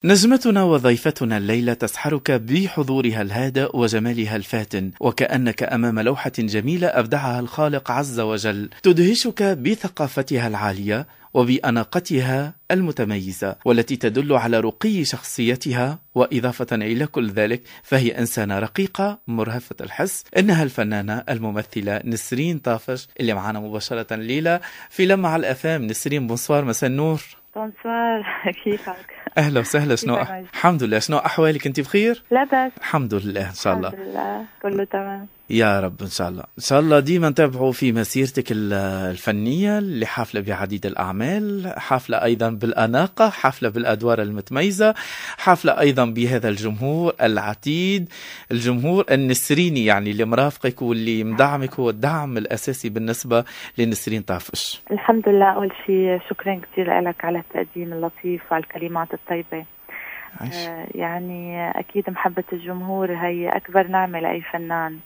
نجمتنا وضيفتنا الليلة تسحرك بحضورها الهادئ وجمالها الفاتن، وكأنك أمام لوحة جميلة أبدعها الخالق عز وجل، تدهشك بثقافتها العالية وبأناقتها المتميزة، والتي تدل على رقي شخصيتها. وإضافة إلى كل ذلك فهي إنسانة رقيقة مرهفة الحس. إنها الفنانة الممثلة نسرين طافش اللي معنا مباشرة الليلة في لمع الأفام. نسرين بونسوار، مساء النور. بونسوار، كيفك؟ أهلا وسهلا. شنو الحمد لله. شنو أحوالك؟ أنت بخير؟ لا بس الحمد لله إن شاء الله. الحمد لله كله تمام يا رب إن شاء الله. إن شاء الله ديما نتابعوا في مسيرتك الفنية اللي حافلة بعديد الأعمال، حافلة أيضا بالأناقة، حافلة بالأدوار المتميزة، حافلة أيضا بهذا الجمهور العتيد، الجمهور النسريني يعني اللي مرافقك واللي مدعمك، هو الدعم الأساسي بالنسبة لنسرين طافش. الحمد لله. أول شيء شكرا كثير لك على التقديم اللطيف وعلى الكلمات الطيبة. يعني أكيد محبة الجمهور هي أكبر نعمة لأي فنان.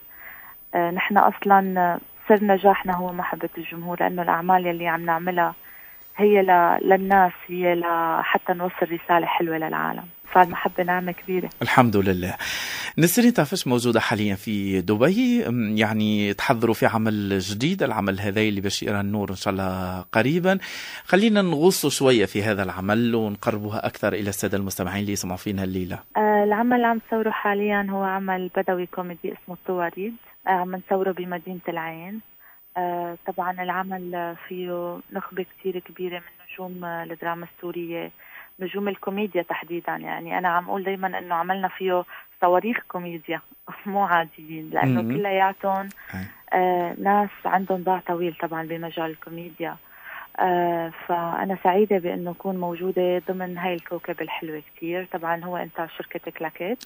نحن أصلا سر نجاحنا هو محبة الجمهور، لأنه الأعمال اللي عم نعملها هي للناس، هي حتى نوصل رسالة حلوة للعالم، فالمحبة نعمة كبيرة الحمد لله. نسرين طافش موجودة حاليا في دبي، يعني تحضروا في عمل جديد، العمل هذا اللي باش يرى النور إن شاء الله قريبا. خلينا نغوصوا شوية في هذا العمل ونقربوها أكثر إلى السادة المستمعين اللي يسمعوا فينا الليلة. العمل اللي عم نصوره حاليا هو عمل بدوي كوميدي اسمه الطواريد، عم نصوره بمدينة العين. طبعا العمل فيه نخبة كتير كبيرة من نجوم الدراما السورية، نجوم الكوميديا تحديدا. يعني أنا عم أقول دايما أنه عملنا فيه صواريخ كوميديا مو عاديين، لأنه كلياتهم ناس عندهم باع طويل طبعا بمجال الكوميديا. فأنا سعيدة بأنه أكون موجودة ضمن هاي الكوكب الحلوة كتير. طبعا هو إنتاج شركة كلاكيت،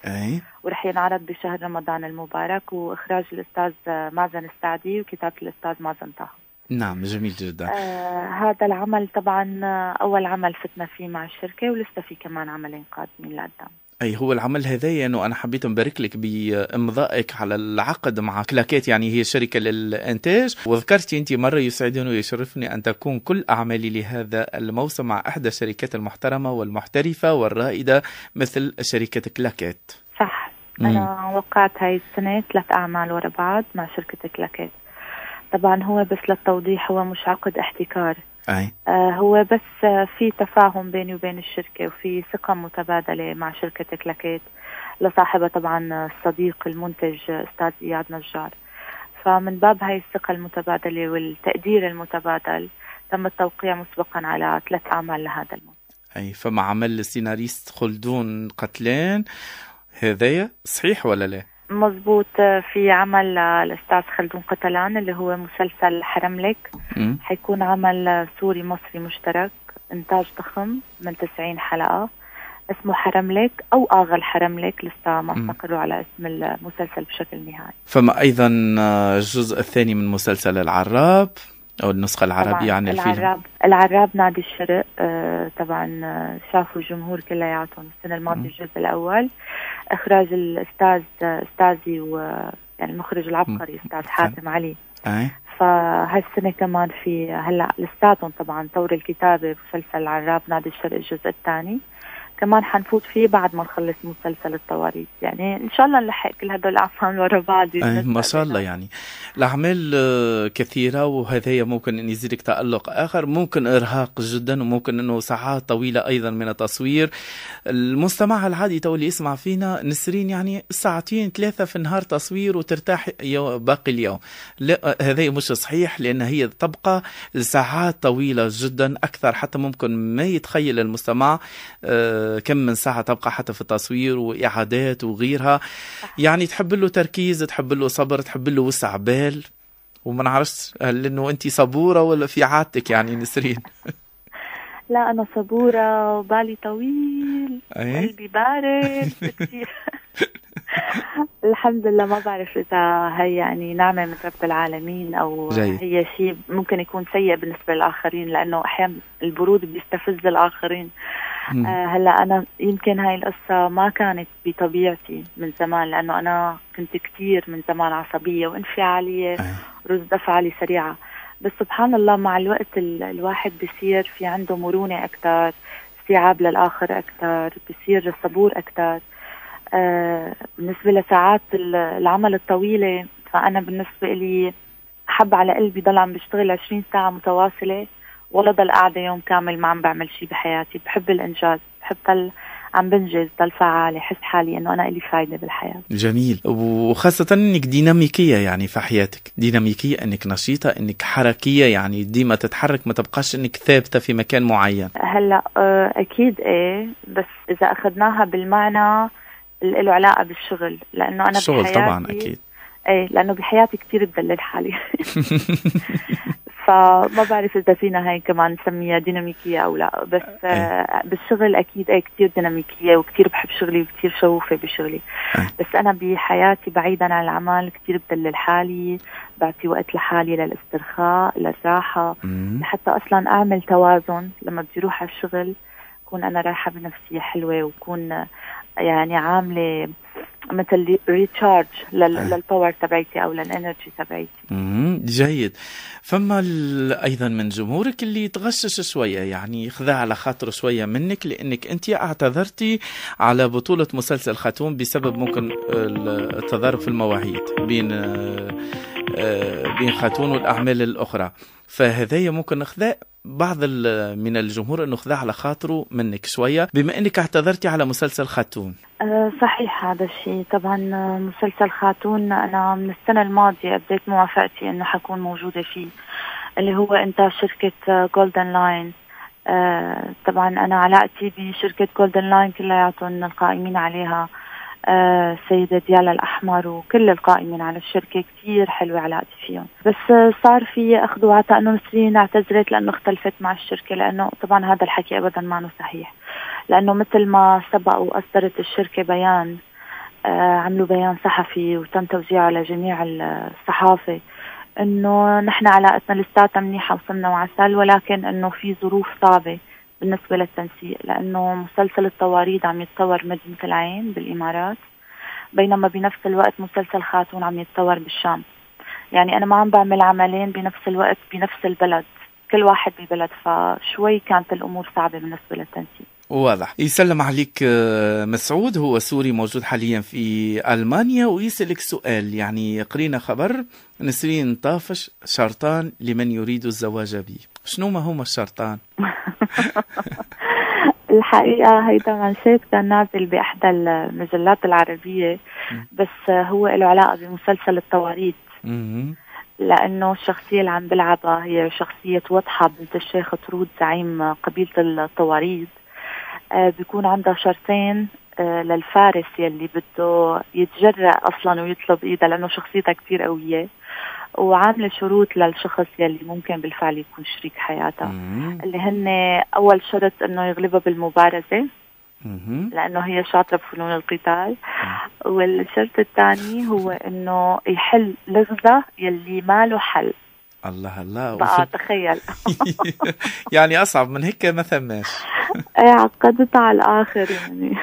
ورح ينعرض بشهر رمضان المبارك، وإخراج الأستاذ مازن السعدي وكتابة الأستاذ مازن طه. نعم جميل جدا. هذا العمل طبعا أول عمل فتنا فيه مع الشركة، ولسه في كمان عملين قادمين لقدام. أي هو العمل هذا يعني أنا حبيت نبارك لك بإمضائك على العقد مع كلاكيت، يعني هي شركة للإنتاج. وذكرتي أنت مرة يسعدني ويشرفني أن تكون كل أعمالي لهذا الموسم مع إحدى الشركات المحترمة والمحترفة والرائدة مثل شركة كلاكيت. صح. أنا وقعت هاي السنة 3 أعمال ورا بعض مع شركة كلاكيت. طبعا هو بس للتوضيح هو مش عقد احتكار. هو بس في تفاهم بيني وبين الشركة، وفي ثقة متبادلة مع شركة كلاكيت لصاحبة طبعا الصديق المنتج أستاذ إياد نجار. فمن باب هاي الثقة المتبادلة والتقدير المتبادل تم التوقيع مسبقا على 3 أعمال لهذا الموسم. فمع عمل السيناريست خلدون قتلان، هذايا صحيح ولا لا؟ مزبوط. في عمل الأستاذ خلدون قتلان اللي هو مسلسل حرملك، حيكون عمل سوري مصري مشترك، إنتاج ضخم من 90 حلقة، اسمه حرملك أو آغا الحرملك، لسه ما استقروا على اسم المسلسل بشكل نهائي. فما أيضا الجزء الثاني من مسلسل العراب أو النسخة العربية عن الفيلم. العراب نادي الشرق. طبعا شافوا الجمهور كلياتهم السنة الماضية الجزء الأول، إخراج الأستاذ أستاذي يعني المخرج العبقري أستاذ حاتم علي. فهالسنة كمان في هلا لساتهم طبعا طور الكتابة مسلسل العراب نادي الشرق الجزء الثاني، كمان حنفوت فيه بعد ما نخلص مسلسل الطواريد. يعني إن شاء الله نلحق كل هدول الأعمال ورا بعض. ما شاء الله. يعني الأعمال كثيرة، وهذا ممكن أن يزيدك تألق آخر، ممكن إرهاق جدا، وممكن أنه ساعات طويلة أيضا من التصوير. المستمع العادي اللي يسمع فينا نسرين يعني 2-3 في النهار تصوير وترتاح باقي اليوم. لا، هذا مش صحيح، لأن هي تبقى ساعات طويلة جدا، أكثر حتى ممكن ما يتخيل المستمع كم من ساعة تبقى حتى في التصوير وإعادات وغيرها. يعني تحب له تركيز، تحب له صبر، تحب له وسع بال. وما نعرفش هل إنه أنت صبورة ولا في عادتك يعني نسرين؟ لا أنا صبورة وبالي طويل، قلبي بارد كتير. الحمد لله. ما بعرف إذا هي يعني نعمة من رب العالمين أو هي شيء ممكن يكون سيء بالنسبة للآخرين، لأنه أحيانا البرود بيستفز الآخرين. هلا أنا يمكن هاي القصة ما كانت بطبيعتي من زمان، لأنه أنا كنت كتير من زمان عصبية وانفعالية، رد أفعالي سريعة. بس سبحان الله مع الوقت الواحد بيصير في عنده مرونة أكتر، استيعاب للآخر أكثر، بصير صبور أكثر. بالنسبة لساعات العمل الطويلة، فأنا بالنسبة لي أحب على قلبي ضل عم بشتغل 20 ساعة متواصلة ولا ضل قاعدة يوم كامل ما عم بعمل شيء بحياتي. بحب الإنجاز، بحب ضل عم بنجز، ضل فعالة، حس حالي إنه أنا إلي فايدة بالحياة. جميل. وخاصة إنك ديناميكية يعني في حياتك، ديناميكية، إنك نشيطة، إنك حركية، يعني ديما تتحرك، ما تبقاش إنك ثابتة في مكان معين. هلا أكيد إيه، بس إذا أخذناها بالمعنى اللي له علاقة بالشغل، لأنه أنا الشغل بحياتي طبعا أكيد. إيه، لأنه بحياتي كتير بدلل حالي. فما بعرف إذا فينا هاي كمان نسميها ديناميكية أو لا، بس بالشغل أكيد كتير ديناميكية، وكتير بحب شغلي وكتير شغوفة بشغلي. بس أنا بحياتي بعيدا عن العمل كتير بدلل حالي، بعطي وقت لحالي للاسترخاء، للراحة، لحتى أصلا أعمل توازن. لما بدي روح على الشغل كون أنا رايحة بنفسية حلوة، وكون يعني عاملة مثل ريتشارج للباور تبعتي او للانرجي تبعتي. جيد. فما ايضا من جمهورك اللي تغشش شويه، يعني خذا على خاطره شويه منك، لانك انت اعتذرتي على بطوله مسلسل خاتون بسبب ممكن التضارب في المواعيد بين خاتون والاعمال الاخرى. فهذا ممكن نخذا بعض من الجمهور انه خذا على خاطره منك شويه، بما انك اعتذرتي على مسلسل خاتون. صحيح هذا الشيء. طبعا مسلسل خاتون انا من السنه الماضيه ابديت موافقتي انه حكون موجوده فيه، اللي هو انتاج شركه جولدن لاين. طبعا انا علاقتي بشركه جولدن لاين كلياتهم القائمين عليها سيدة ديالا الأحمر وكل القائمين على الشركة كتير حلوة علاقتي فيهم. بس صار في أخذ وعطاء أنه نسرين اعتذرت لأنه اختلفت مع الشركة، لأنه طبعا هذا الحكي أبدا ما صحيح، لأنه مثل ما سبق وأصدرت الشركة بيان، عملوا بيان صحفي وتم توزيعه على جميع الصحافة، أنه نحن علاقتنا لساتها منيحة وصلنا وعسل، ولكن أنه في ظروف صعبة بالنسبة للتنسيق، لأنه مسلسل الطواريد عم يتصور بمدينة العين بالإمارات، بينما بنفس الوقت مسلسل خاتون عم يتصور بالشام. يعني أنا ما عم بعمل عملين بنفس الوقت بنفس البلد، كل واحد ببلد، فشوي كانت الأمور صعبة بالنسبة للتنسيق. واضح. يسلم عليك مسعود، هو سوري موجود حاليا في ألمانيا، ويسألك سؤال. يعني قرينا خبر نسرين طافش شرطان لمن يريد الزواج به، شنو ما هما الشرطان؟ الحقيقة هيدا منشط كان نازل بإحدى المجلات العربية، بس هو له علاقة بمسلسل الطواريد، لأنه الشخصية اللي عم بلعبها هي شخصية وضحى بنت الشيخ طرود زعيم قبيلة الطواريد. بيكون عندها شرطين للفارس يلي بده يتجرأ أصلا ويطلب إيدها، لأنه شخصيتها كتير قوية، وعاملة شروط للشخص يلي ممكن بالفعل يكون شريك حياتها، اللي هن أول شرط إنه يغلبها بالمبارزة لأنه هي شاطرة بفنون القتال، والشرط الثاني هو إنه يحل لغزة يلي ما له حل. الله الله بقى تخيل. يعني أصعب من هيك ما ثماش. عقدتها على الآخر يعني.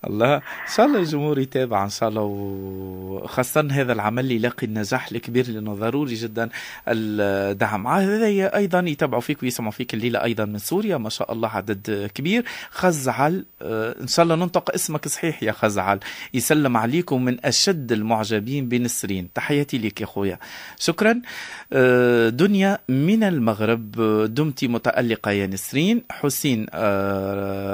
الله. إن شاء الله الجمهور يتابع إن شاء الله، وخاصة هذا العمل يلاقي النجاح الكبير، لأنه ضروري جدا الدعم. هذا أيضا يتابعوا فيك ويسمعوا فيك الليلة أيضا من سوريا، ما شاء الله عدد كبير. خزعل، إن شاء الله ننطق اسمك صحيح يا خزعل، يسلم عليكم من أشد المعجبين بنسرين. تحياتي لك يا خويا، شكرا. دنيا من المغرب، دمتي متألقة يا نسرين. حسين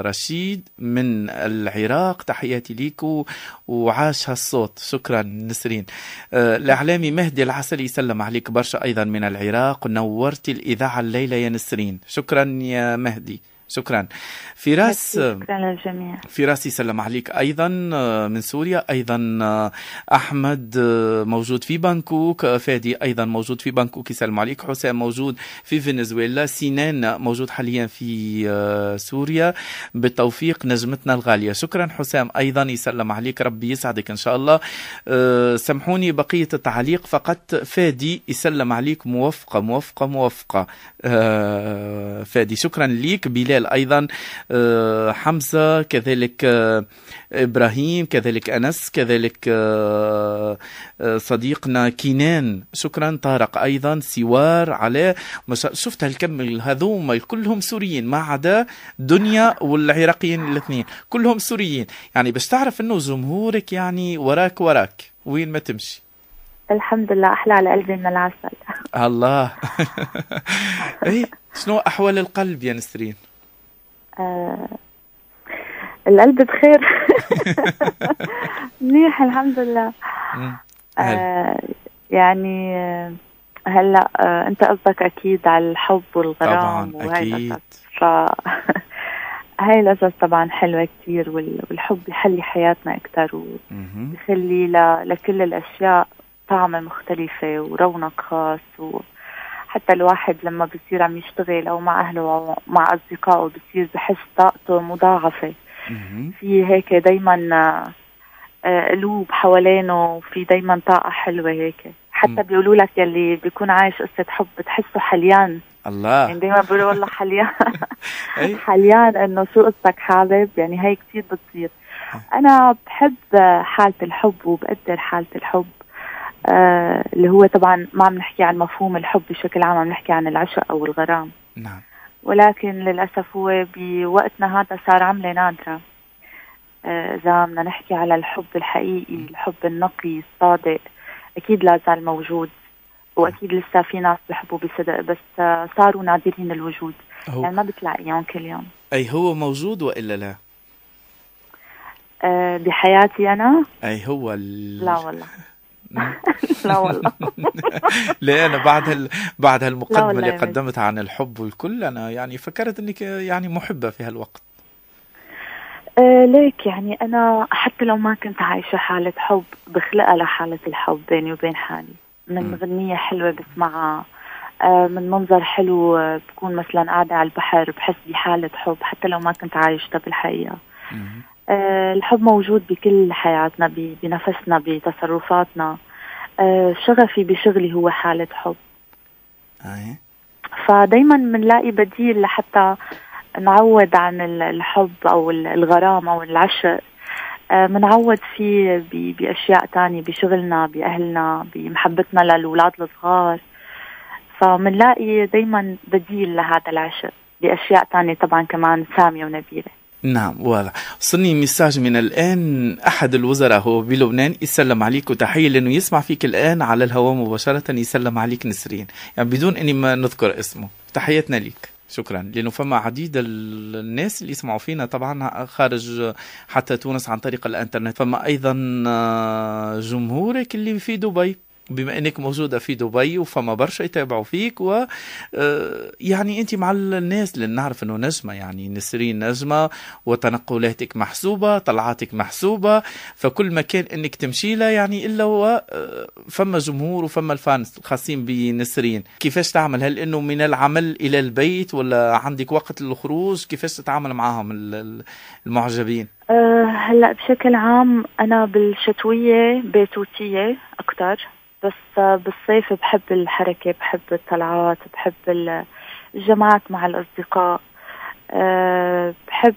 رشيد من العراق، تحياتي ليكو وعاش هالصوت. شكرا نسرين. الإعلامي مهدي العسل يسلم عليك برشا أيضا من العراق، نورتي الإذاعة الليلة يا نسرين. شكرا يا مهدي، شكرا. فراس، شكرا للجميع. فراس يسلم عليك أيضا من سوريا. أيضا أحمد موجود في بانكوك، فادي أيضا موجود في بانكوك يسلم عليك. حسام موجود في فنزويلا. سنان موجود حاليا في سوريا. بالتوفيق نجمتنا الغالية. شكرا حسام أيضا يسلم عليك، ربي يسعدك إن شاء الله. سامحوني بقية التعليق فقط. فادي يسلم عليك، موفقة موفقة موفقة. فادي شكرا ليك. بلال بلال أيضا، حمزة كذلك، إبراهيم كذلك، أنس كذلك، صديقنا كينان، شكرا، طارق أيضا، سوار، علاء. شفت هالكم هذوم كلهم سوريين ما عدا دنيا والعراقيين الاثنين كلهم سوريين. يعني باش تعرف انه جمهورك يعني وراك وين ما تمشي. الحمد لله، أحلى على قلبي من العسل. الله. ايه، شنو أحوال القلب يا نسرين؟ القلب بخير. منيح الحمد لله. يعني هلا انت قصدك اكيد على الحب والغرام. طبعا اكيد. هاي القصص طبعا حلوة كتير، والحب يحلي حياتنا اكتر ويخلي لكل الاشياء طعمة مختلفة ورونق خاص. وحتى الواحد لما بيصير عم يشتغل او مع اهله او مع اصدقائه بيصير بحس طاقته مضاعفة. في هيك دايما قلوب حوالينه، وفي دايما طاقة حلوة هيك. حتى بيقولوا لك يلي بيكون عايش قصة حب بتحسه حليان. الله. يعني دايما بيقولوا والله حليان. حليان انه شو قصتك حابب، يعني هاي كتير بتصير. انا بحب حالة الحب وبقدر حالة الحب، اللي هو طبعا ما عم نحكي عن مفهوم الحب بشكل عام، عم نحكي عن العشق او الغرام. نعم. ولكن للأسف هو بوقتنا هذا صار عملة نادرة. إذا بدنا نحكي على الحب الحقيقي، الحب النقي الصادق، أكيد لا زال موجود، وأكيد لسه في ناس بحبوا بصدق، بس صاروا نادرين الوجود. يعني ما بتلاقيهم كل يوم. أي هو موجود وإلا لا؟ بحياتي أنا؟ أي هو لا والله. لا والله. لا، أنا بعد هالمقدمة اللي قدمتها عن الحب والكل، أنا يعني فكرت أنك يعني محبة في هالوقت. ليك يعني أنا حتى لو ما كنت عايشة حالة حب بخلقها لحالة الحب بيني وبين حالي، من غنية حلوة بسمعها، من منظر حلو بكون مثلا قاعدة على البحر بحس بحالة حب حتى لو ما كنت عايشتها بالحقيقة. الحب موجود بكل حياتنا، بنفسنا، بتصرفاتنا. شغفي بشغلي هو حالة حب. فدايما منلاقي بديل لحتى نعود عن الحب أو الغرام أو العشق. منعود فيه بأشياء تانية، بشغلنا، بأهلنا، بمحبتنا للأولاد الصغار. فمنلاقي دايما بديل لهذا العشق بأشياء تانية طبعا كمان سامية ونبيلة. نعم، واضح. وصلني مساج من الآن، أحد الوزراء هو بلبنان يسلم عليك وتحية، لأنه يسمع فيك الآن على الهواء مباشرة. يسلم عليك نسرين، يعني بدون أني ما نذكر اسمه. تحياتنا ليك، شكرا. لأنه فما عديد الناس اللي يسمعوا فينا طبعا خارج حتى تونس عن طريق الانترنت. فما أيضا جمهورك اللي في دبي، بما أنك موجودة في دبي، وفما برشا يتابعوا فيك. و يعني أنت مع الناس، لأن نعرف أنه نجمة، يعني نسرين نجمة، وتنقلاتك محسوبة، طلعاتك محسوبة، فكل مكان أنك تمشي له يعني إلا هو فما جمهور وفما الفانس الخاصين بنسرين. كيفاش تعمل؟ هل أنه من العمل إلى البيت، ولا عندك وقت للخروج؟ كيفاش تتعامل معهم المعجبين؟ هلأ بشكل عام أنا بالشتوية بيتوتية أكتر، بس بالصيف بحب الحركة، بحب الطلعات، بحب الجماعات مع الأصدقاء. بحب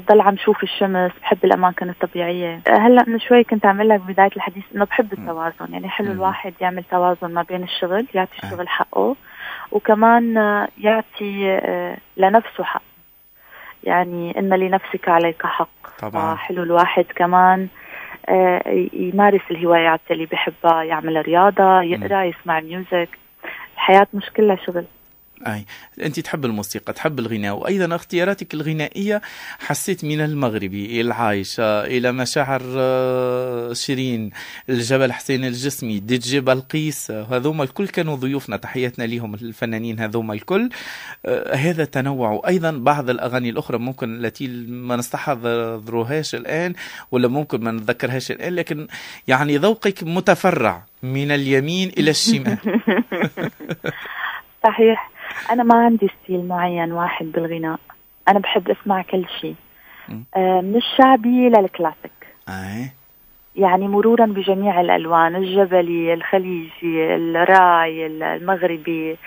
ضل عم شوف الشمس، بحب الأماكن الطبيعية. هلأ من شوي كنت أعمل لك بداية الحديث إنه بحب التوازن. يعني حلو الواحد يعمل توازن ما بين الشغل، يعطي الشغل حقه، وكمان يعطي لنفسه حق. يعني إن لنفسك عليك حق. طبعا. حلو الواحد كمان يمارس الهوايات اللي بحبها، يعمل رياضة، يقرأ، يسمع ميوزك. الحياة مش كلها شغل. أي أنت تحب الموسيقى، تحب الغناء، وأيضا اختياراتك الغنائية حسيت من المغربي العايشة إلى مشاعر شيرين، الجبل حسين الجسمي، دي جي بلقيس، هذوما الكل كانوا ضيوفنا. تحياتنا لهم الفنانين هذوما الكل. هذا تنوع. وأيضا بعض الأغاني الأخرى ممكن التي ما نستحضرهاش الآن، ولا ممكن ما نتذكرهاش الآن، لكن يعني ذوقك متفرع من اليمين إلى الشمال. صحيح. أنا ما عندي ستيل معين واحد بالغناء، أنا بحب أسمع كل شيء، من الشعبي للكلاسيك. يعني مرورا بجميع الألوان، الجبلي، الخليجي، الراي، المغربي،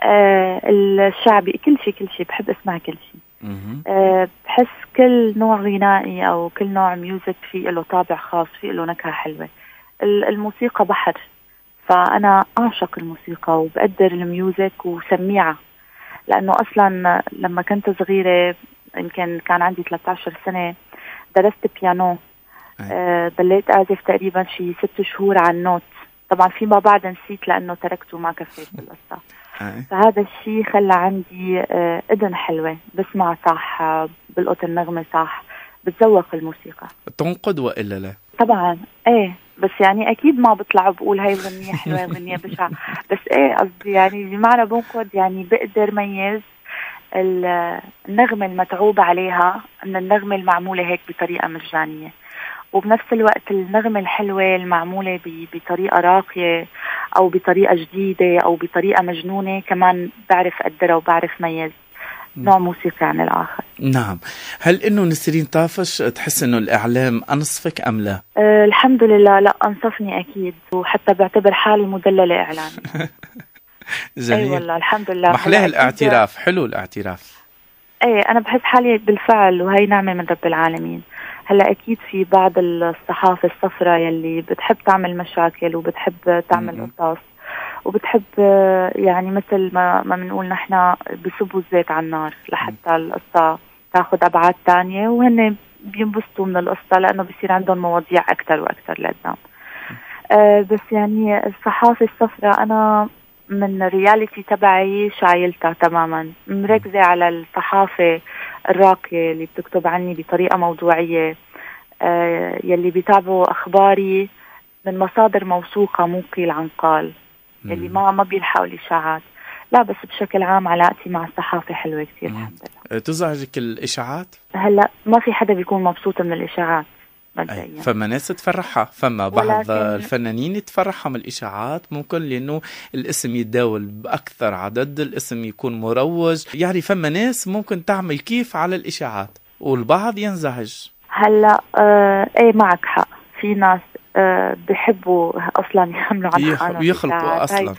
الشعبي، كل شيء بحب أسمع كل شيء. بحس كل نوع غنائي أو كل نوع ميوزك فيه له طابع خاص، فيه له نكهة حلوة. الموسيقى بحر، فأنا أعشق الموسيقى وبقدر الميوزك وسميعة، لأنه أصلا لما كنت صغيرة يمكن كان عندي 13 سنة درست بيانو. ضليت أعزف تقريبا شي 6 شهور على النوت. طبعا فيما بعد نسيت لأنه تركته وما كفيت بالقصة. فهذا الشيء خلى عندي إذن حلوة، بسمع صح، بلقط النغمة صح، بتذوق الموسيقى. تنقد وإلا لا؟ طبعا ايه، بس يعني اكيد ما بطلع بقول هاي غنية حلوة غنية بشعة، بس ايه قصدي يعني بمعنى بنقد يعني بقدر ميز النغمة المتعوب عليها من النغمة المعمولة هيك بطريقة مجانية، وبنفس الوقت النغمة الحلوة المعمولة بطريقة راقية أو بطريقة جديدة أو بطريقة مجنونة كمان بعرف أقدرها وبعرف ميز نوع موسيقى عن الآخر. نعم. هل إنه نسرين طافش تحس إنه الإعلام أنصفك أم لا؟ الحمد لله لا، أنصفني أكيد، وحتى بعتبر حالي مدللة إعلامية. جميل. أي والله الحمد لله. محلاه الاعتراف، حلو الاعتراف. ايه انا بحس حالي بالفعل، وهي نعمة من رب العالمين. هلا اكيد في بعض الصحافة الصفراء يلي بتحب تعمل مشاكل وبتحب تعمل قصص وبتحب يعني مثل ما بنقول نحن بصبوا الزيت على النار لحتى القصة تاخذ ابعاد تانية، وهن بينبسطوا من القصة لانه بيصير عندهم مواضيع اكثر واكثر لقدام. بس يعني الصحافة الصفراء انا من الرياليتي تبعي شايلتها تماما، مركزة على الصحافة الراقية اللي بتكتب عني بطريقة موضوعية، يلي بيتابعوا أخباري من مصادر موثوقة مو قيل عن قال، يلي ما بيلحقوا الإشاعات. لا بس بشكل عام علاقتي مع الصحافة حلوة كتير الحمد لله. تزعجك الإشاعات؟ هلا ما في حدا بيكون مبسوط من الإشاعات. فما ناس تفرحها، فما بعض الفنانين تفرحها من الإشاعات، ممكن لأنه الاسم يتداول بأكثر عدد، الاسم يكون مروج، يعني فما ناس ممكن تعمل كيف على الإشاعات والبعض ينزعج. هلا ايه معك حق، في ناس بيحبوا أصلا يحملوا عن قانون ويخلقوا أصلا.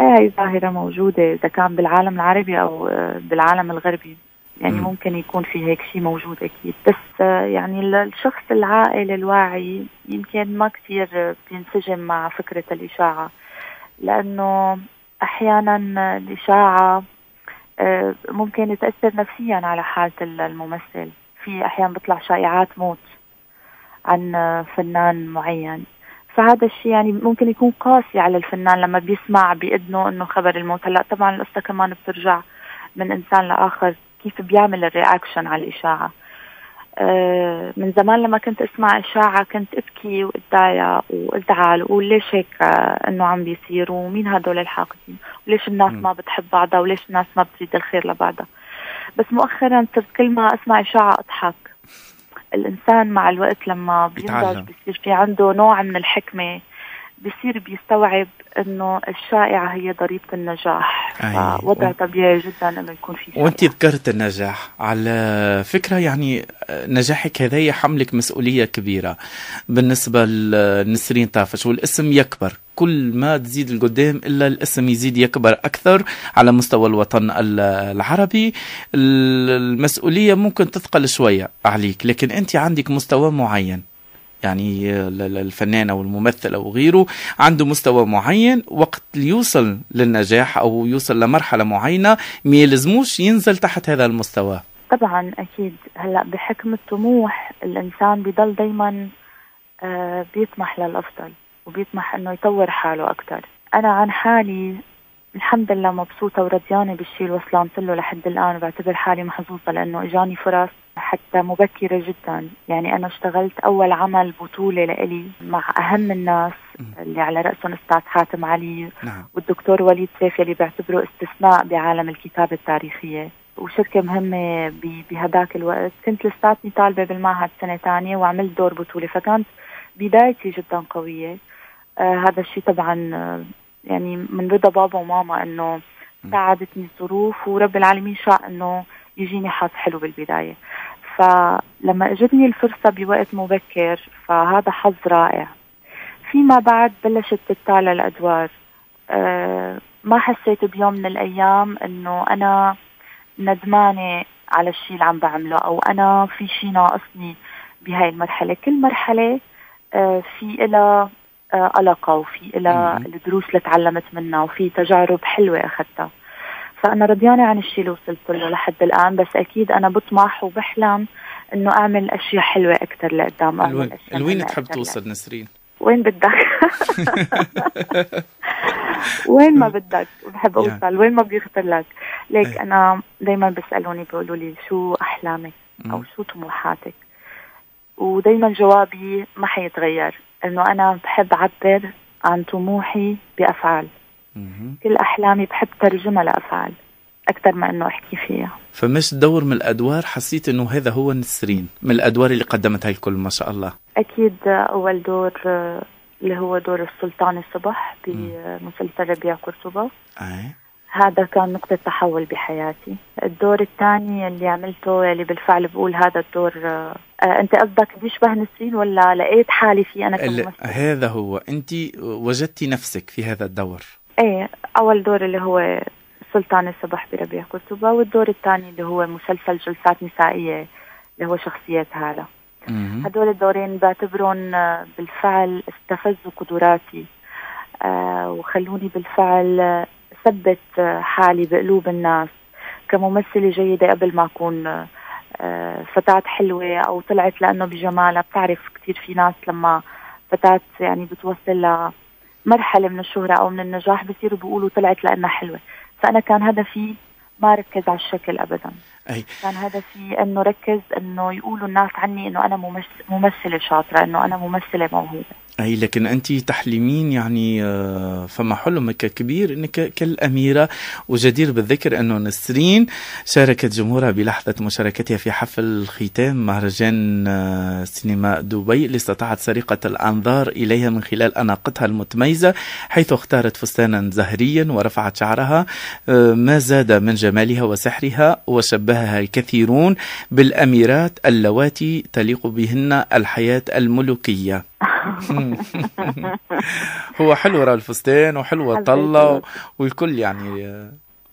هاي ظاهرة موجودة إذا كان بالعالم العربي أو بالعالم الغربي، يعني ممكن يكون في هيك شيء موجود أكيد، بس يعني الشخص العاقل الواعي يمكن ما كتير بينسجم مع فكرة الإشاعة، لأنه أحيانا الإشاعة ممكن تأثر نفسيا على حالة الممثل. في أحيانا بيطلع شائعات موت عن فنان معين، فهذا الشيء يعني ممكن يكون قاسي على الفنان لما بيسمع بإذنه إنه خبر الموت. هلا طبعا القصة كمان بترجع من إنسان لآخر كيف بيعمل الرياكشن على الإشاعة. من زمان لما كنت أسمع إشاعة كنت أبكي وأتضايق وأزعل وأقول ليش هيك إنه عم بيصير، ومين هدول الحاقدين، وليش الناس ما بتحب بعضها، وليش الناس ما بتريد الخير لبعضها. بس مؤخرا صرت كل ما أسمع إشاعة أضحك. الإنسان مع الوقت لما بينضج بيصير في عنده نوع من الحكمة، بيصير بيستوعب إنه الشائعة هي ضريبة النجاح. فوضع طبيعي جدا إنه يكون في شائعة. وانت ذكرت النجاح على فكرة، يعني نجاحك هذا يحملك مسؤولية كبيرة بالنسبة لنسرين طافش، والاسم يكبر كل ما تزيد القدام إلا الاسم يزيد يكبر أكثر على مستوى الوطن العربي. المسؤولية ممكن تثقل شوية عليك، لكن أنت عندك مستوى معين، يعني الفنان أو الممثل أو غيره عنده مستوى معين، وقت يوصل للنجاح أو يوصل لمرحلة معينة ما يلزموش ينزل تحت هذا المستوى. طبعا أكيد. هلأ بحكم الطموح الإنسان بيضل دايما بيطمح للأفضل وبيطمح أنه يطور حاله أكتر. أنا عن حالي الحمد لله مبسوطة ورضيانة بالشيء اللي وصلت له لحد الآن، وبعتبر حالي محظوظة لأنه إجاني فرص حتى مبكرة جدا. يعني أنا اشتغلت أول عمل بطولة لإلي مع أهم الناس اللي على رأسهم أستاذ حاتم علي والدكتور وليد سيف اللي بيعتبروا استثناء بعالم الكتابة التاريخية، وشركة مهمة بهداك الوقت. كنت لساتني طالبة بالمعهد سنة تانية وعملت دور بطولة، فكانت بدايتي جدا قوية. هذا الشيء طبعا يعني من رضا بابا وماما انه ساعدتني الظروف، ورب العالمين شاء انه يجيني حظ حلو بالبداية. فلما اجتني الفرصة بوقت مبكر فهذا حظ رائع. فيما بعد بلشت تتالى الادوار. ما حسيت بيوم من الايام انه انا ندمانة على الشيء اللي عم بعمله، أو أنا في شيء ناقصني بهاي المرحلة. كل مرحلة في إلها علاقة، وفي إلها الدروس اللي تعلمت منها، وفي تجارب حلوة أخذتها. فأنا رضيانة عن الشيء اللي وصلت له لحد الآن، بس أكيد أنا بطمح وبحلم إنه أعمل أشياء حلوة أكتر لقدام. الوين تحب توصل نسرين؟ وين بدك؟ وين ما بدك بحب أوصل، وين ما بيخطر لك. ليك أنا دايما بيسألوني بيقولوا لي شو أحلامك أو شو طموحاتك، ودايما جوابي ما حيتغير، إنه أنا بحب أعبر عن طموحي بأفعال. كل أحلامي بحب ترجمها لأفعال أكتر ما إنه أحكي فيها. فمش دور من الأدوار حسيت إنه هذا هو نسرين من الأدوار اللي قدمتها الكل ما شاء الله؟ أكيد أول دور اللي هو دور السلطان الصبح بمسلسل ربيع قرطبة. هذا كان نقطة تحول بحياتي. الدور الثاني اللي عملته اللي بالفعل بقول هذا الدور أنت قصدك بيشبه نسرين ولا لقيت حالي فيه أنا كممثل؟ هذا هو، أنت وجدتي نفسك في هذا الدور؟ إيه، أول دور اللي هو سلطان الصبح بربيع قرطبة، والدور الثاني اللي هو مسلسل جلسات نسائية اللي هو شخصية هالة. هدول الدورين بعتبرهم بالفعل استفزوا قدراتي وخلوني بالفعل ثبت حالي بقلوب الناس كممثلة جيدة قبل ما أكون فتاة حلوة أو طلعت لأنه بجمالها. بتعرف كتير في ناس لما فتاة يعني بتوصل لمرحلة من الشهرة أو من النجاح بصيروا بيقولوا طلعت لأنها حلوة. فأنا كان هدفي ما ركز على الشكل أبدا. كان هدفي أنه ركز أنه يقولوا الناس عني أنه أنا ممثلة شاطرة، أنه أنا ممثلة موهوبة. لكن أنت تحلمين يعني فما حلمك كبير أنك كالأميرة. وجدير بالذكر أنه نسرين شاركت جمهورها بلحظة مشاركتها في حفل ختام مهرجان سينما دبي اللي استطاعت سرقة الأنظار إليها من خلال أناقتها المتميزة، حيث اختارت فستانا زهريا ورفعت شعرها ما زاد من جمالها وسحرها، وشبهها الكثيرون بالأميرات اللواتي تليق بهن الحياة الملوكية. هو حلو راه الفستان وحلوة طلة والكل يعني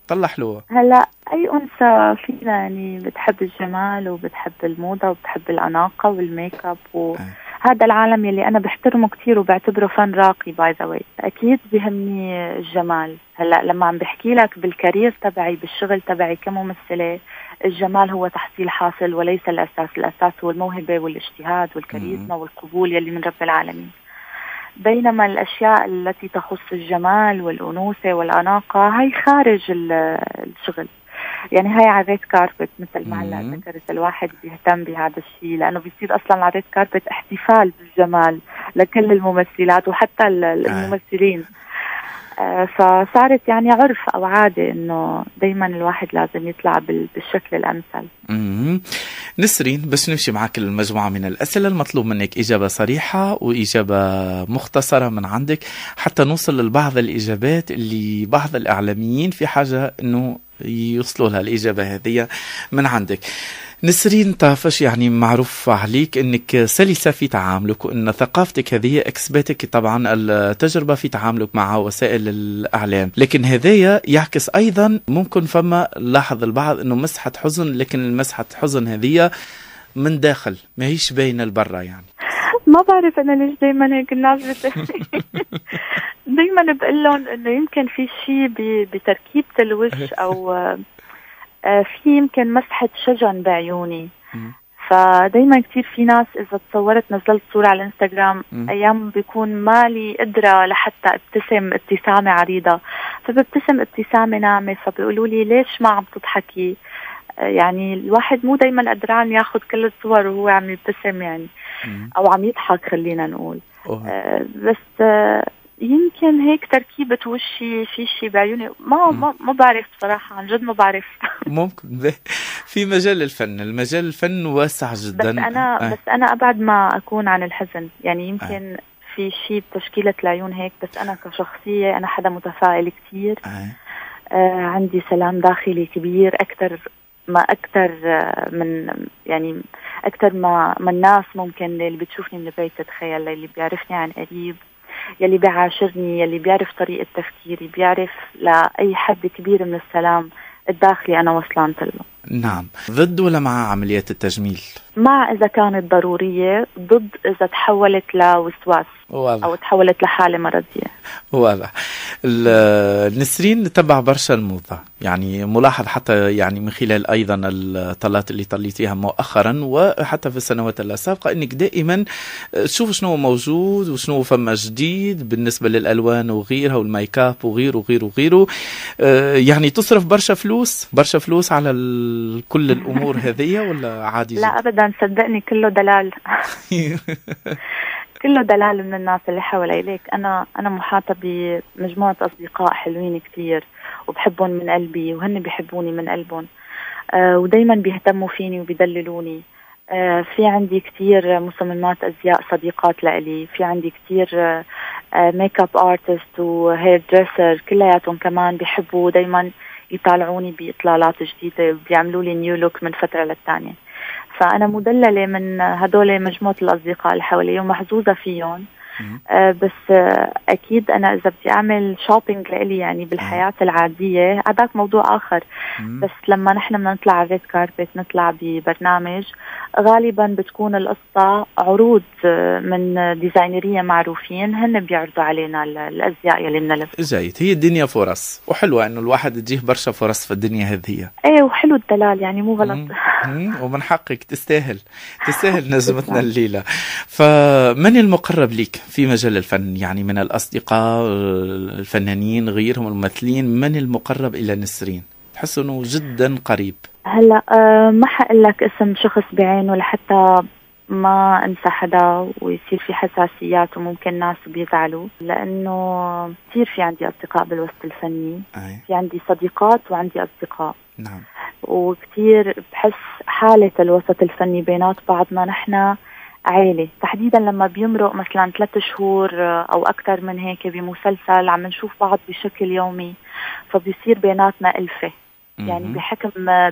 طلة حلوة. هلا أي أنثى فينا يعني بتحب الجمال وبتحب الموضة وبتحب الأناقة والميك اب هذا العالم يلي أنا بحترمه كتير وبعتبره فن راقي باي ذا واي. أكيد بيهمني الجمال. هلا لما عم بحكي لك بالكارير تبعي بالشغل تبعي كممثلة، الجمال هو تحصيل حاصل وليس الأساس. الأساس هو الموهبة والاجتهاد والكاريزما والقبول يلي من رب العالمين. بينما الأشياء التي تخص الجمال والأنوثة والأناقة هاي خارج الشغل. يعني هاي على الريد كاربت مثل ما هلا ذكرت، الواحد بيهتم بهذا الشيء لأنه بيصير أصلا على الريد كاربت احتفال بالجمال لكل الممثلات وحتى الممثلين. فصارت يعني عرف أو عادة إنه دايما الواحد لازم يطلع بالشكل الأمثل. نسرين، بس نمشي معك المجموعة من الأسئلة المطلوب منك إجابة صريحة وإجابة مختصرة من عندك حتى نوصل لبعض الإجابات اللي بعض الإعلاميين في حاجة إنه يوصلوا لها الإجابة هذه من عندك. نسرين طافش، يعني معروف عليك انك سلسة في تعاملك وان ثقافتك هذه اكسبتك طبعا التجربة في تعاملك مع وسائل الاعلام، لكن هذايا يعكس ايضا ممكن فما لاحظ البعض انه مسحة حزن، لكن المسحة حزن هذه من داخل ما هيش باينة لبرا. يعني ما بعرف انا ليش دايما هيك الناس دايما بقول لهم انه يمكن في شيء بتركيبة الوجه او في يمكن مسحة شجن بعيوني. فدايما كتير في ناس إذا تصورت نزلت صورة على الانستغرام أيام بيكون مالي قدرة لحتى ابتسم ابتسامة عريضة، فببتسم ابتسامة ناعمة، فبيقولوا لي ليش ما عم تضحكي؟ يعني الواحد مو دايما قدران ياخد كل الصور وهو عم يبتسم يعني أو عم يضحك خلينا نقول. بس يمكن هيك تركيبة وشي في شيء بعيوني ما بعرف صراحة، عن جد ما بعرف. ممكن في مجال الفن، المجال الفن واسع جدا. بس أنا أبعد ما أكون عن الحزن. يعني يمكن في شيء بتشكيلة العيون هيك، بس أنا كشخصية أنا حدا متفائل كتير. عندي سلام داخلي كبير أكتر من يعني أكتر ما الناس ممكن اللي بتشوفني من البيت تتخيل، اللي بيعرفني عن قريب، يلي بيعاشرني، يلي بيعرف طريقة تفكيري، بيعرف لأي حد كبير من السلام الداخلي أنا وصلت له. نعم. ضد ولا مع عمليات التجميل؟ مع إذا كانت ضرورية، ضد إذا تحولت لوسواس واضح. أو تحولت لحالة مرضية. واضح. نسرين تبع برشا الموضة، يعني ملاحظ حتى يعني من خلال أيضا الطلات اللي طليتيها مؤخرا وحتى في السنوات السابقة أنك دائما تشوف شنو موجود وشنو فما جديد بالنسبة للألوان وغيرها والميك اب وغيره وغيره وغيره. يعني تصرف برشا فلوس على كل الأمور هذه ولا عادي؟ لا أبدا، صدقني كله دلال. كله دلال من الناس اللي حوالي. ليك أنا محاطة بمجموعة أصدقاء حلوين كتير وبحبهم من قلبي وهن بيحبوني من قلبهم، ودايما بيهتموا فيني وبيدللوني. في عندي كتير مصممات أزياء صديقات لإلي، في عندي كتير ميك اب ارتست وهير دريسر كلياتهم كمان بيحبوا دايما يطالعوني بإطلالات جديدة وبيعملوا لي نيو لوك من فترة للتانية. فأنا مدللة من هدول مجموعة الأصدقاء اللي حوالي ومحظوظة فيهم. بس أكيد أنا إذا بدي أعمل شوبينج لإلي يعني بالحياة العادية هذاك موضوع آخر. بس لما نحن نطلع على الريد كاربت، نطلع ببرنامج، غالبا بتكون القصة عروض من ديزاينرية معروفين هن بيعرضوا علينا الأزياء يلي بنلبسها. جيد. هي الدنيا فرص، وحلوة إنه الواحد تجيه برشا فرص في الدنيا هذه. إيه، وحلو الدلال يعني مو غلط. ومن حقك تستاهل نجمتنا الليلة. فمن المقرب ليك في مجال الفن، يعني من الأصدقاء الفنانين غيرهم الممثلين، من المقرب إلى نسرين تحس أنه جدا قريب؟ هلا ما حقول لك اسم شخص بعينه لحتى ما انسى حدا ويصير في حساسيات وممكن ناس بيزعلوا، لأنه كثير في عندي أصدقاء بالوسط الفني. في عندي صديقات وعندي أصدقاء. نعم. وكثير بحس حالة الوسط الفني بينات بعضنا نحن عائلة، تحديدا لما بيمرق مثلا 3 شهور أو أكثر من هيك بمسلسل عم نشوف بعض بشكل يومي، فبيصير بيناتنا ألفة. يعني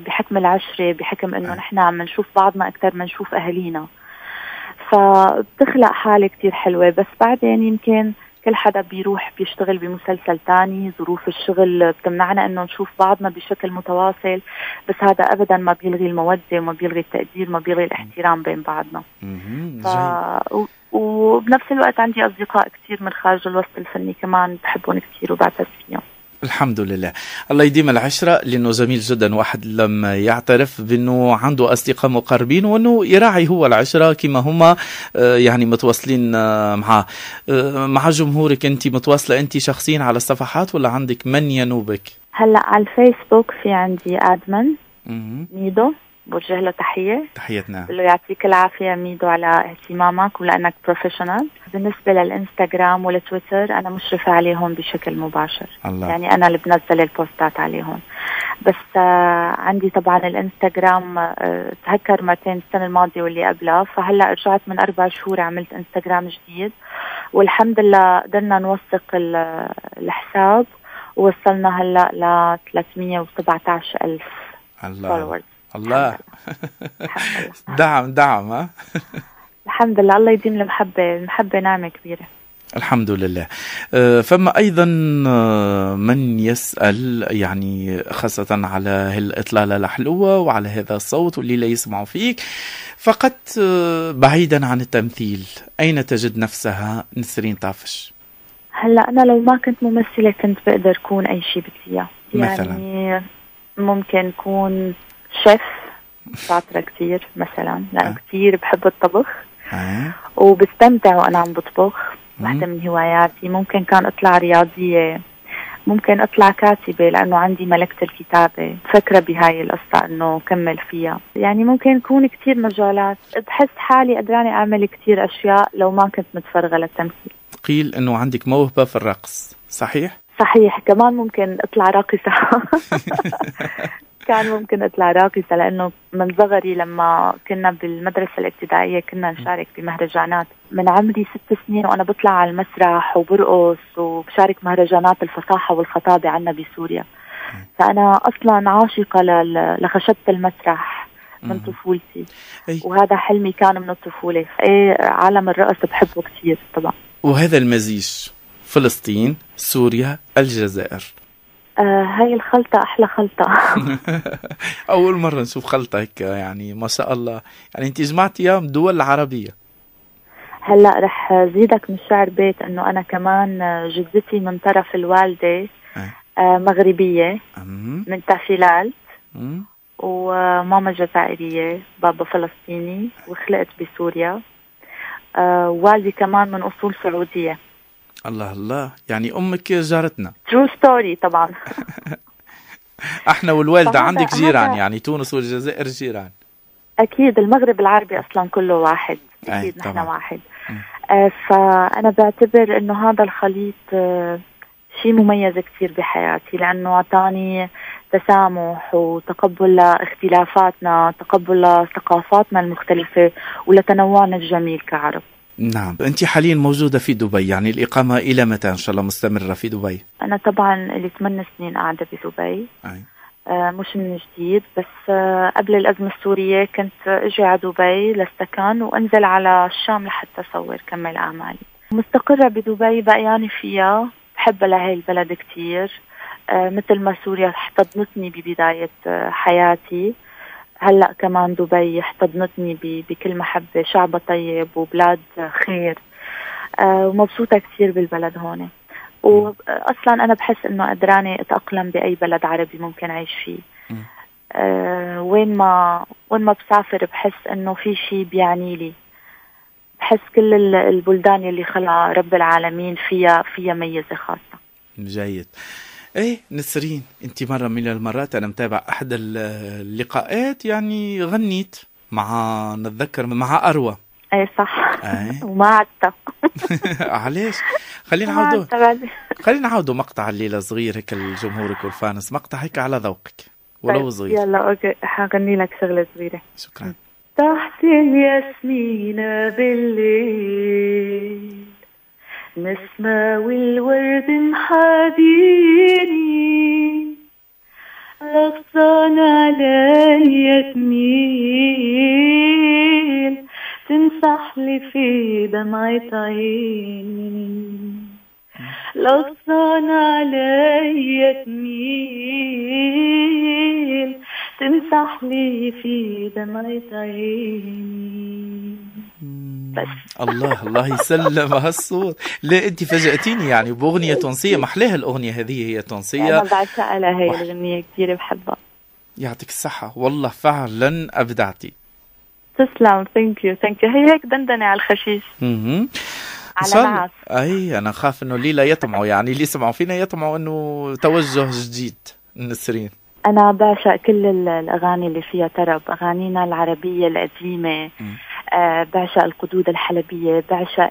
بحكم العشرة، بحكم إنه نحن عم نشوف بعضنا أكثر من نشوف أهالينا، فبتخلق حالة كتير حلوة. بس بعدين يمكن كل حدا بيروح بيشتغل بمسلسل تاني، ظروف الشغل بتمنعنا إنه نشوف بعضنا بشكل متواصل، بس هذا أبدا ما بيلغي المودة وما بيلغي التقدير، ما بيلغي الاحترام بين بعضنا. وبنفس الوقت عندي أصدقاء كتير من خارج الوسط الفني كمان بحبهم كتير وبعتز فيهم. الحمد لله. الله يديم العشرة، لأنه جميل جدا واحد لما يعترف بأنه عنده أصدقاء مقربين وأنه يراعي هو العشرة كما هما يعني متواصلين معه. مع جمهورك أنت متواصلة أنت شخصيا على الصفحات ولا عندك من ينوبك؟ هلأ على الفيسبوك في عندي آدمن ميدو، بوجه له تحياتنا، بقول له يعطيك العافية ميدو على اهتمامك ولأنك بروفيشنال. بالنسبة للإنستغرام والتويتر أنا مشرفة عليهم بشكل مباشر. الله. يعني أنا اللي بنزل البوستات عليهم. بس عندي طبعا الإنستغرام تهكر مرتين السنة الماضية واللي قبلها، فهلأ رجعت من 4 شهور عملت إنستغرام جديد، والحمد لله قدرنا نوثق الحساب ووصلنا هلأ ل 317,000 فولورز. الله. دعم الحمد لله. الله يديم المحبة نعمة كبيرة. الحمد لله. فما أيضا من يسأل يعني خاصة على هالإطلالة الحلوة وعلى هذا الصوت واللي لا يسمع فيك فقط بعيدا عن التمثيل، أين تجد نفسها نسرين طافش؟ هلأ أنا لو ما كنت ممثلة كنت بقدر كون أي شيء بدي إياه. مثلا يعني ممكن كون شيف شاطرة كتير مثلا، لأنه كتير بحب الطبخ وبستمتع وأنا عم بطبخ، واحدة من هواياتي. ممكن كان أطلع رياضية، ممكن أطلع كاتبة لأنه عندي ملكة الكتابة، فكرة بهاي القصة أنه كمل فيها. يعني ممكن يكون كتير مجالات، بحس حالي قدراني أعمل كتير أشياء لو ما كنت متفرغة للتمثيل. قيل أنه عندك موهبة في الرقص، صحيح؟ صحيح. كمان ممكن أطلع راقصة. كان ممكن أطلع راقصة، لأنه من صغري لما كنا بالمدرسة الابتدائية كنا نشارك بمهرجانات. من عمري 6 سنين وأنا بطلع على المسرح وبرقص وبشارك مهرجانات الفصاحة والخطابة عنا بسوريا. فأنا أصلا عاشقة لخشبة المسرح من طفولتي، وهذا حلمي كان من الطفولة. عالم الرقص بحبه كتير طبعا. وهذا المزيج، فلسطين، سوريا، الجزائر، هاي الخلطة أحلى خلطة. أول مرة نشوف خلطة هيك، يعني ما شاء الله. يعني أنت جمعتيها من دول العربية. هلأ رح زيدك من شعر بيت أنه أنا كمان جدتي من طرف الوالدة مغربية من تافيلال، وماما جزائرية، بابا فلسطيني، وخلقت بسوريا. والدي كمان من أصول سعودية. الله الله، يعني أمك جارتنا. true story طبعا. احنا والوالدة عندك جيران، يعني تونس والجزائر جيران. أكيد المغرب العربي أصلا كله واحد، أكيد نحن واحد. فأنا بعتبر إنه هذا الخليط شيء مميز كثير بحياتي، لأنه أعطاني تسامح وتقبل لاختلافاتنا، تقبل لثقافاتنا المختلفة ولتنوعنا الجميل كعرب. نعم. أنت حاليا موجودة في دبي، يعني الإقامة إلى متى إن شاء الله مستمرة في دبي؟ أنا طبعا لي 8 سنين قاعدة بدبي. مش من جديد، بس قبل الأزمة السورية كنت أجي على دبي للسكن وأنزل على الشام لحتى أصور كمل أعمالي. مستقرة بدبي، بقياني فيها، بحب لهي البلد كتير. مثل ما سوريا احتضنتني ببداية حياتي، هلأ كمان دبي احتضنتني بكل محبة. شعبها طيب وبلاد خير، ومبسوطة كتير بالبلد هون. وأصلا أنا بحس إنه قدراني أتأقلم بأي بلد عربي ممكن أعيش فيه. وين ما بسافر بحس إنه في شيء بيعني لي. بحس كل البلدان اللي خلقها رب العالمين فيها ميزة خاصة. جيد. ايه نسرين، انت مرة من المرات انا متابع احد اللقاءات، يعني غنيت مع، نتذكر مع اروى. ايه صح. وما عدت. علاش؟ خلينا نعودوا مقطع الليلة صغير هيك لجمهورك والفانس، مقطع هيك على ذوقك ولو صغير. يلا اوكي، حغني لك شغلة صغيرة. شكرا. تحت الياسمين بالليل نسمة والورد محاديني، غصان عليا تميل تنصح لي في دمعة عيني، غصان عليا تميل تنصح لي في دمعة عيني. بس الله يسلم هالصوت. لا انت فاجأتيني يعني باغنيه تونسيه، محلاها الاغنيه هذه، هي تونسيه. انا بعشقها لهي الاغنيه، كثير بحبها. يعطيك الصحه، والله فعلا ابدعتي. تسلم. ثانك يو هي هيك دندنه على الخشيش. على العاص. اي انا خاف انه ليلى يطمعوا، يعني اللي يسمعوا فينا يطمعوا انه توجه جديد. نسرين، انا بعشق كل الاغاني اللي فيها طرب، اغانينا العربيه القديمه. بعشق القدود الحلبية، بعشق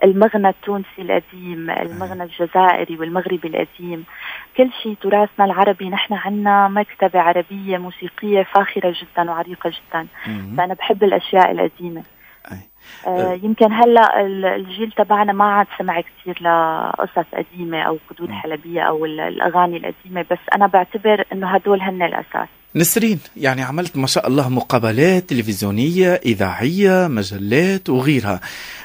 المغنى التونسي القديم، المغنى الجزائري والمغربي القديم، كل شيء تراثنا العربي. نحن عنا مكتبة عربية موسيقية فاخرة جدا وعريقة جدا. فأنا بحب الأشياء القديمة. يمكن هلا الجيل تبعنا ما عاد سمع كثير لقصص قديمة أو قدود حلبية أو الأغاني القديمة، بس أنا بعتبر إنه هدول هن الأساس. نسرين، يعني عملت ما شاء الله مقابلات تلفزيونية، إذاعية، مجلات وغيرها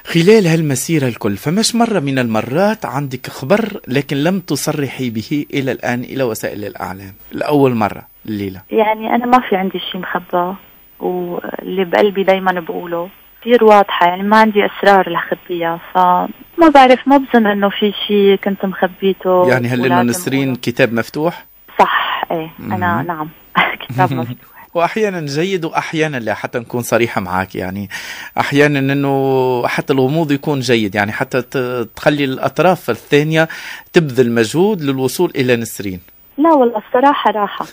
خلال هالمسيرة الكل، فمش مرة من المرات عندك خبر لكن لم تصرحي به إلى الآن إلى وسائل الإعلام؟ لأول مرة الليلة. يعني أنا ما في عندي شيء مخبى، واللي بقلبي دايما بقوله كثير واضحة، يعني ما عندي أسرار لخبيها، فما بعرف، ما بظن إنه في شيء كنت مخبيته. يعني هل إنه نسرين كتاب مفتوح؟ صح، إيه أنا نعم. كتاب مفتوح. وأحيانا جيد وأحيانا لا، حتى نكون صريحة معك، يعني أحيانا إنه حتى الغموض يكون جيد، يعني حتى تخلي الأطراف الثانية تبذل مجهود للوصول إلى نسرين. لا والله الصراحة راحة.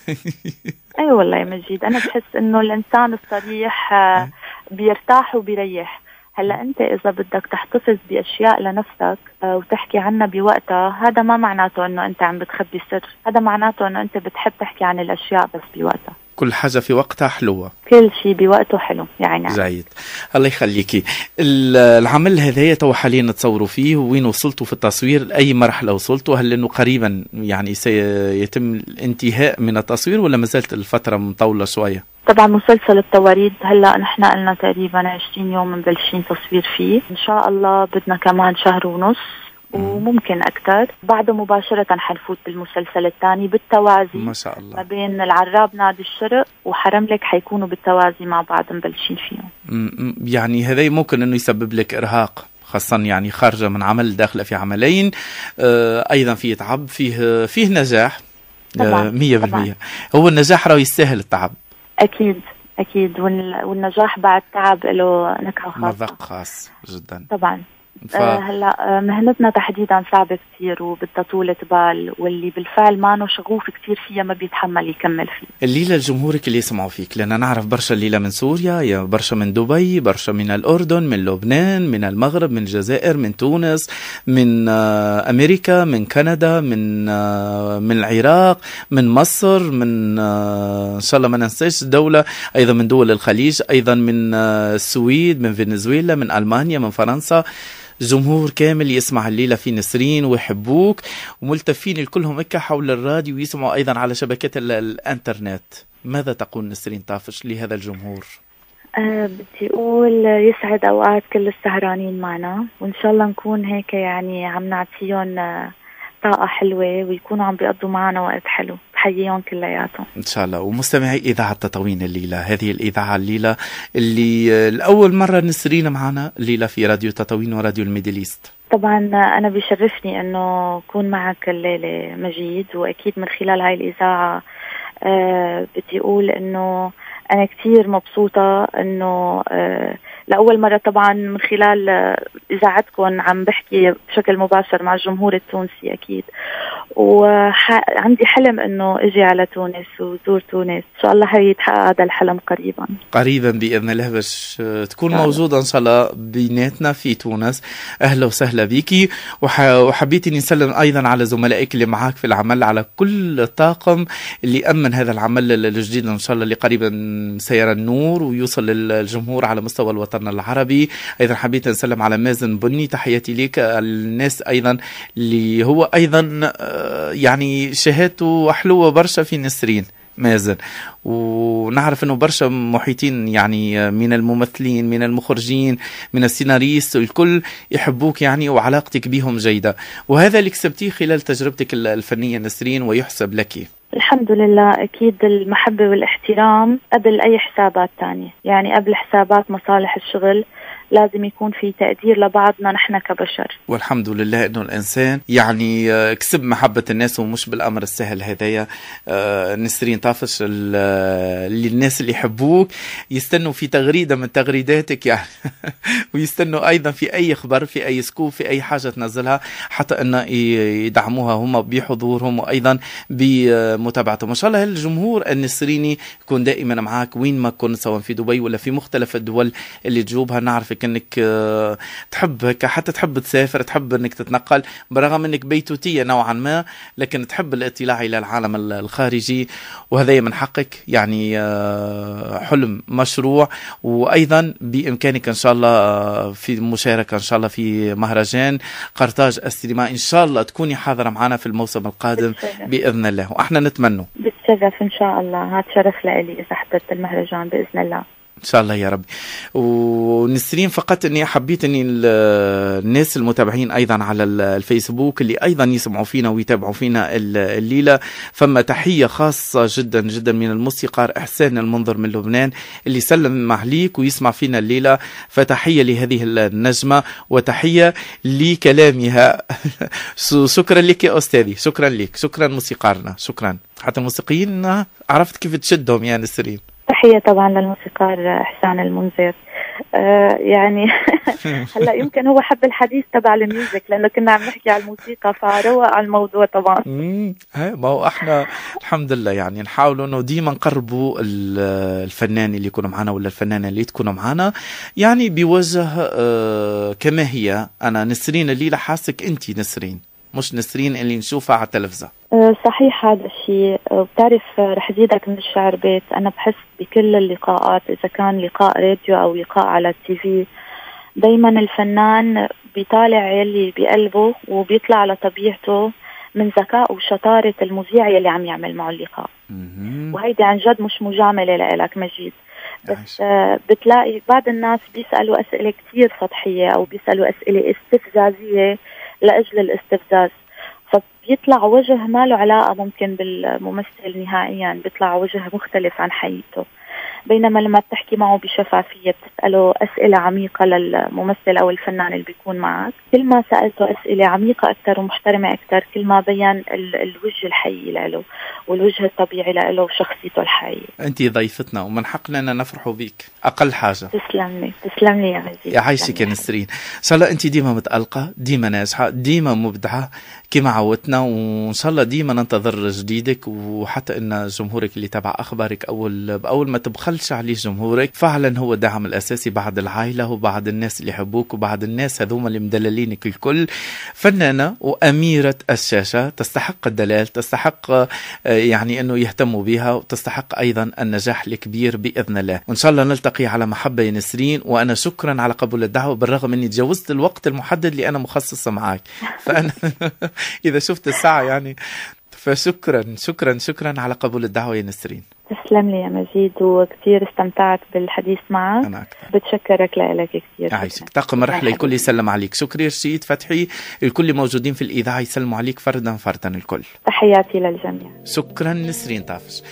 أي والله يا مجيد، أنا بحس إنه الإنسان الصريح بيرتاح وبيريح. هلا أنت إذا بدك تحتفظ بأشياء لنفسك وتحكي عنها بوقتها، هذا ما معناته إنه أنت عم بتخبي سر، هذا معناته إنه أنت بتحب تحكي عن الأشياء بس بوقتها. كل حاجة في وقتها حلوة، كل شيء بوقته حلو يعني. جيد، الله يخليكي. العمل هذا تو حاليا تصوروا فيه، وين وصلتوا في التصوير؟ أي مرحلة وصلتوا؟ هل إنه قريبا يعني سيتم الانتهاء من التصوير ولا ما زالت الفترة مطولة شوية؟ طبعا مسلسل التواريد هلا نحن قلنا تقريبا 20 يوم مبلشين تصوير فيه، إن شاء الله بدنا كمان شهر ونص وممكن أكثر. بعده مباشرة حنفوت بالمسلسل الثاني بالتوازي ما شاء الله ما بين العراب نادي الشرق وحرملك، حيكونوا بالتوازي مع بعض مبلشين فيهم. يعني هذا ممكن أنه يسبب لك إرهاق، خاصة يعني خارجة من عمل داخلة في عملين. أيضا فيه تعب، فيه نجاح 100%. هو النجاح راه يستاهل التعب. أكيد والنجاح بعد تعب له نكهة خاصة، مذاق خاص جدا طبعا. هلا مهنتنا تحديدا صعبة كثير وبدها طولة بال، واللي بالفعل ما شغوف كثير فيها ما بيتحمل يكمل فيه. الليلة لجمهورك اللي يسمعوا فيك، لأن نعرف برشا الليلة من سوريا، يا برشا من دبي، برشا من الأردن، من لبنان، من المغرب، من الجزائر، من تونس، من أمريكا، من كندا، من العراق، من مصر، من إن شاء الله ما ننساش دولة أيضا من دول الخليج، أيضا من السويد، من فنزويلا، من ألمانيا، من فرنسا. جمهور كامل يسمع الليلة في نسرين ويحبوك وملتفين الكلهم هكا حول الراديو ويسمعوا أيضا على شبكات الانترنت. ماذا تقول نسرين طافش لهذا الجمهور؟ بدي أقول يسعد أوقات كل السهرانين معنا، وإن شاء الله نكون هيك يعني عم نعطيهم طاقة حلوة ويكونوا عم بيقضوا معنا وقت حلو. بحييهم كلياتهم إن شاء الله. ومستمعي إذاعة تطاوين الليلة، هذه الإذاعة الليلة اللي الأول مرة نسرين معنا الليلة في راديو تطاوين وراديو الميدليست. طبعا أنا بيشرفني أنه أكون معك الليلة مجيد، وأكيد من خلال هاي الإذاعة بدي أقول أنه أنا كتير مبسوطة أنه لأول مرة طبعا من خلال إذاعتكم عم بحكي بشكل مباشر مع الجمهور التونسي أكيد، وعندي حلم أنه أجي على تونس وزور تونس. إن شاء الله هيتحقق هذا الحلم قريبا بإذن الله، باش تكون موجودة إن شاء الله بيناتنا في تونس. أهلا وسهلا بيكي. وحبيتي نسلم أيضا على زملائك اللي معاك في العمل، على كل الطاقم اللي أمن هذا العمل الجديد إن شاء الله اللي قريبا سيرى النور ويوصل للجمهور على مستوى الوطن العربي. أيضا حبيت نسلم على مازن بني، تحياتي لك. الناس أيضا اللي هو أيضا يعني شهادته حلوة برشا في نسرين مازن، ونعرف أنه برشا محيطين يعني من الممثلين، من المخرجين، من السيناريست، الكل يحبوك يعني وعلاقتك بهم جيدة، وهذا اللي كسبتيه خلال تجربتك الفنية نسرين ويحسب لك. الحمد لله. أكيد المحبة والاحترام قبل أي حسابات تانية، يعني قبل حسابات مصالح الشغل لازم يكون في تقدير لبعضنا نحن كبشر. والحمد لله انه الانسان يعني كسب محبة الناس ومش بالامر السهل هذايا. نسرين طافش اللي الناس اللي يحبوك يستنوا في تغريدة من تغريداتك يعني ويستنوا ايضا في اي خبر، في اي سكوب، في اي حاجة تنزلها، حتى ان يدعموها هم بحضورهم وايضا بمتابعتهم. ما شاء الله الجمهور النسريني يكون دائما معاك وين ما كنت، سواء في دبي ولا في مختلف الدول اللي تجوبها. نعرفك انك تحب حتى تحب تسافر، تحب انك تتنقل برغم انك بيتوتية نوعا ما، لكن تحب الاطلاع الى العالم الخارجي، وهذا من حقك يعني حلم مشروع. وايضا بامكانك ان شاء الله في مشاركة ان شاء الله في مهرجان قرطاج السينما، ان شاء الله تكوني حاضرة معنا في الموسم القادم باذن الله، واحنا نتمنى. بالشرف ان شاء الله، هذا شرف لي اذا حضرت المهرجان باذن الله إن شاء الله يا رب. ونسرين فقط أني حبيت أني الناس المتابعين أيضا على الفيسبوك اللي أيضا يسمعوا فينا ويتابعوا فينا الليلة، فما تحية خاصة جدا جدا من الموسيقار إحسان المنظر من لبنان اللي سلم معليك ويسمع فينا الليلة، فتحية لهذه النجمة وتحية لكلامها. شكرا لك يا أستاذي، شكرا لك، شكرا موسيقارنا، شكرا. حتى الموسيقيين عرفت كيف تشدهم يا نسرين. تحية طبعا للموسيقار إحسان المنذر. يعني هلا يمكن هو حب الحديث تبع الميوزك لأنه كنا عم نحكي على الموسيقى فروق على الموضوع طبعا. ما هو احنا الحمد لله يعني نحاول انه ديما نقربوا الفنان اللي يكونوا معنا ولا الفنانة اللي تكونوا معنا يعني بوجه كما هي. انا نسرين الليلة حاسك انتي نسرين، مش نسرين اللي نشوفها على التلفزة. صحيح هذا الشيء. وبتعرف رح زيدك من الشعر بيت، أنا بحس بكل اللقاءات إذا كان لقاء راديو أو لقاء على التي في دايما الفنان بيطالع يلي بقلبه وبيطلع على طبيعته من ذكاء وشطارة المذيع يلي عم يعمل معه اللقاء. وهيدي عن جد مش مجاملة لك مجيد. بس بتلاقي بعض الناس بيسألوا أسئلة كتير سطحية أو بيسألوا أسئلة استفزازية لأجل الاستفزاز، فبيطلع وجه ما له علاقة ممكن بالممثل نهائيا، بيطلع وجه مختلف عن حقيقته. بينما لما بتحكي معه بشفافية بتسأله أسئلة عميقة للممثل أو الفنان اللي بيكون معك، كل ما سألته أسئلة عميقة أكثر ومحترمة أكثر كل ما بيان الوجه الحقيقي له والوجه الطبيعي له وشخصيته الحقيقية. أنت ضيفتنا ومن حقنا أن نفرح بيك أقل حاجة. تسلم لي يا عزيزي. يعيشك يا نسرين. إن شاء الله أنت ديما متألقة، ديما ناجحة، ديما مبدعة كما عودتنا، وإن شاء الله ديما ننتظر جديدك، وحتى إن جمهورك اللي تابع أخبارك أول ما تبخلش عليه جمهورك فعلا هو الدعم الأساسي بعد العائلة وبعد الناس اللي يحبوك وبعد الناس هذوما اللي مدللينك الكل. فنانة وأميرة الشاشة تستحق الدلال، تستحق يعني أنه يهتموا بها، وتستحق أيضا النجاح الكبير بإذن الله. وإن شاء الله نلتقي على محبة يا نسرين، وأنا شكرا على قبول الدعوة بالرغم أني تجاوزت الوقت المحدد اللي أنا مخصصة معك، فأنا إذا شفت الساعة يعني، فشكرا شكرا شكرا على قبول الدعوة يا نسرين. تسلم لي يا مجيد، وكثير استمتعت بالحديث معك. أنا أكثر. بتشكرك لك كثير. عايشك. طاقم الرحلة الكل يسلم عليك. شكرا رشيد فتحي، الكل موجودين في الإذاعة يسلموا عليك فردا فردا الكل. تحياتي للجميع. شكرا نسرين طافش.